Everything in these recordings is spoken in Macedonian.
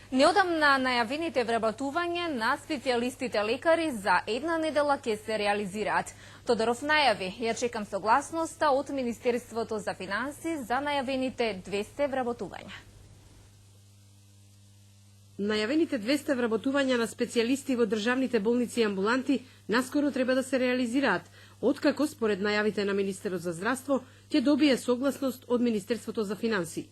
Неодамна најавените вработување на специјалистите лекари за една недела ќе се реализираат. Тодоров најави, ја чекам согласноста од Министерството за финанси за најавените 200 вработувања. Најавените 200 вработувања на специјалисти во државните болници и амбуланти наскоро треба да се реализираат, откако според најавите на Министерот за здравство ќе добие согласност од Министерството за финанси.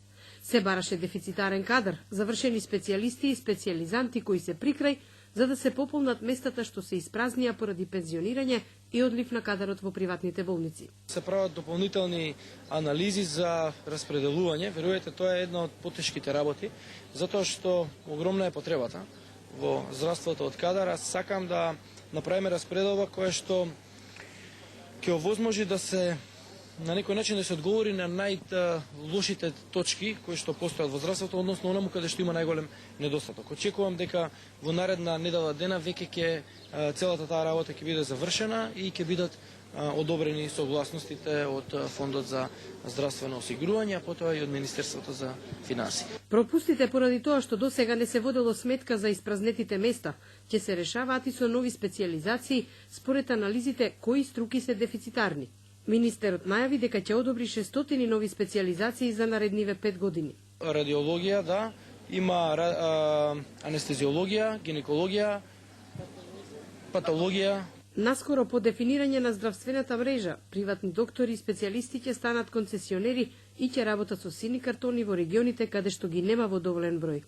Се бараше дефицитарен кадар, завршени специјалисти и специјализанти кои се прикрај, за да се пополнат местата што се испразнија поради пензионирање и одлив на кадарот во приватните болници. Се прават дополнителни анализи за распределување. Верувате, тоа е една од потешките работи, затоа што огромна е потребата во здравството од кадар. Аз сакам да направиме распределба која што ќе овозможи да се на некој начин да се одговори на најлошите точки кои што постојат во здравството, односно онаму каде што има најголем недостаток. Очекувам дека во наредна недела дена веќе ќе целата таа работа ќе биде завршена и ќе бидат одобрени согласностите од Фондот за здравствено осигурување, а потоа и од Министерството за финанси. Пропустите поради тоа што досега не се водело сметка за испразнетите места ќе се решаваат и со нови специјализации според анализите кои струки се дефицитарни. Министерот најави дека ќе одобри 600 нови специјализации за наредниве 5 години. Радиологија, да, има анестезиологија, гинекологија, патологија. Наскоро по дефинирање на здравствената мрежа, приватни доктори и специјалисти ќе станат концесионери и ќе работат со сини картони во регионите каде што ги нема во доволен број.